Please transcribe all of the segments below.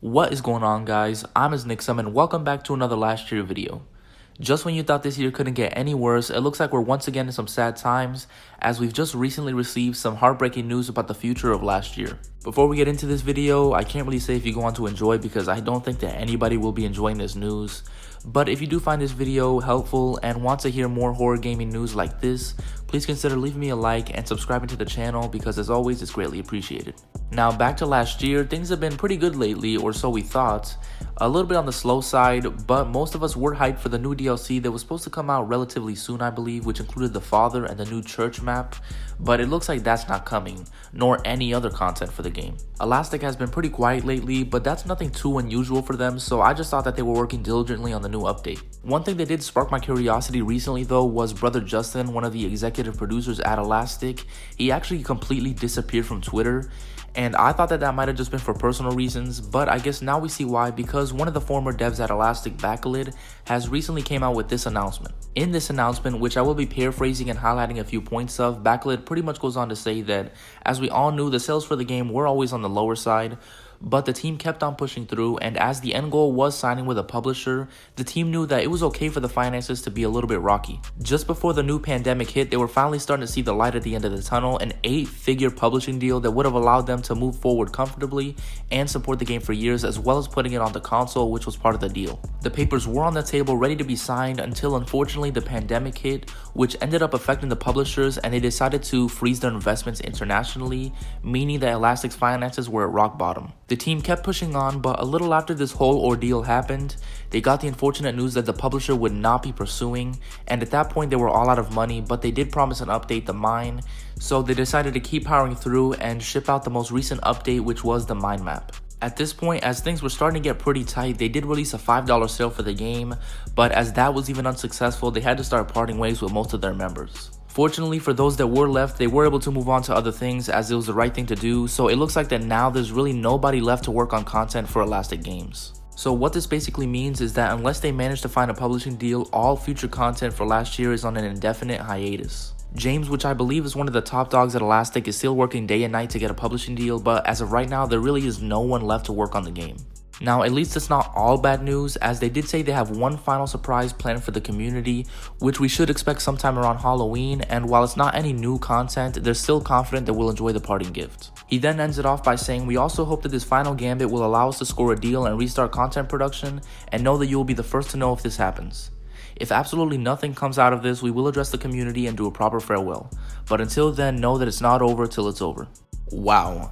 What is going on, guys? I'm Nixum and welcome back to another last year video. Just when you thought this year couldn't get any worse, it looks like we're once again in some sad times as we've just recently received some heartbreaking news about the future of last year. Before we get into this video, I can't really say if you go on to enjoy because I don't think that anybody will be enjoying this news. But if you do find this video helpful and want to hear more horror gaming news like this, please consider leaving me a like and subscribing to the channel because as always it's greatly appreciated. Now back to last year, things have been pretty good lately, or so we thought. A little bit on the slow side, but most of us were hyped for the new DLC that was supposed to come out relatively soon, I believe, which included the Father and the new church map, but it looks like that's not coming, nor any other content for the game. Elastic has been pretty quiet lately, but that's nothing too unusual for them, so I just thought that they were working diligently on the new update. One thing that did spark my curiosity recently though was Brother Justin, one of the executive producers at Elastic. He actually completely disappeared from Twitter, and I thought that might have just been for personal reasons, but I guess now we see why, because one of the former devs at Elastic, Backlid, has recently came out with this announcement. In this announcement, which I will be paraphrasing and highlighting a few points of, Backlid pretty much goes on to say that, as we all knew, the sales for the game were always on the lower side, but the team kept on pushing through, and as the end goal was signing with a publisher, the team knew that it was okay for the finances to be a little bit rocky. Just before the new pandemic hit, they were finally starting to see the light at the end of the tunnel, an 8-figure publishing deal that would have allowed them to move forward comfortably and support the game for years, as well as putting it on the console, which was part of the deal. The papers were on the table ready to be signed until unfortunately the pandemic hit, which ended up affecting the publishers, and they decided to freeze their investments internationally, meaning that Elastic's finances were at rock bottom. The team kept pushing on, but a little after this whole ordeal happened, they got the unfortunate news that the publisher would not be pursuing, and at that point they were all out of money, but they did promise an update, the mine, so they decided to keep powering through and ship out the most recent update, which was the mine map. At this point, as things were starting to get pretty tight, they did release a $5 sale for the game, but as that was even unsuccessful, they had to start parting ways with most of their members. Fortunately for those that were left, they were able to move on to other things as it was the right thing to do, so it looks like that now there's really nobody left to work on content for Elastic Games. So what this basically means is that unless they manage to find a publishing deal, all future content for last year is on an indefinite hiatus. James, which I believe is one of the top dogs at Elastic, is still working day and night to get a publishing deal, but as of right now, there really is no one left to work on the game. Now, at least it's not all bad news, as they did say they have one final surprise planned for the community, which we should expect sometime around Halloween, and while it's not any new content, they're still confident that we'll enjoy the parting gift. He then ends it off by saying, "We also hope that this final gambit will allow us to score a deal and restart content production, and know that you will be the first to know if this happens. If absolutely nothing comes out of this, we will address the community and do a proper farewell. But until then, know that it's not over till it's over." Wow,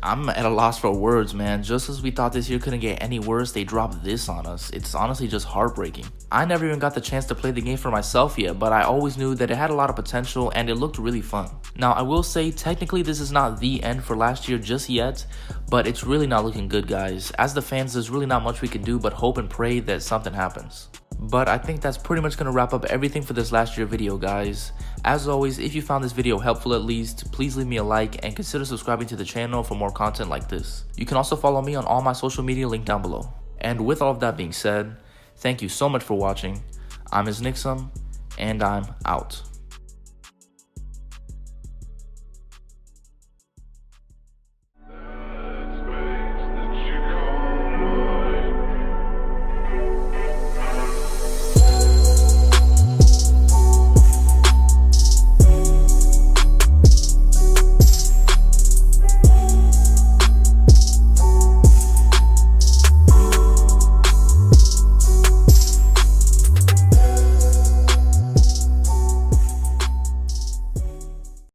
I'm at a loss for words, man. Just as we thought this year couldn't get any worse, they dropped this on us. It's honestly just heartbreaking. I never even got the chance to play the game for myself yet, but I always knew that it had a lot of potential and it looked really fun. Now, I will say, technically this is not the end for last year just yet, but it's really not looking good, guys. As the fans, there's really not much we can do but hope and pray that something happens. But I think that's pretty much going to wrap up everything for this last year video, guys. As always, if you found this video helpful at least, please leave me a like and consider subscribing to the channel for more content like this. You can also follow me on all my social media linked down below. And with all of that being said, thank you so much for watching. I'm Nixum, and I'm out.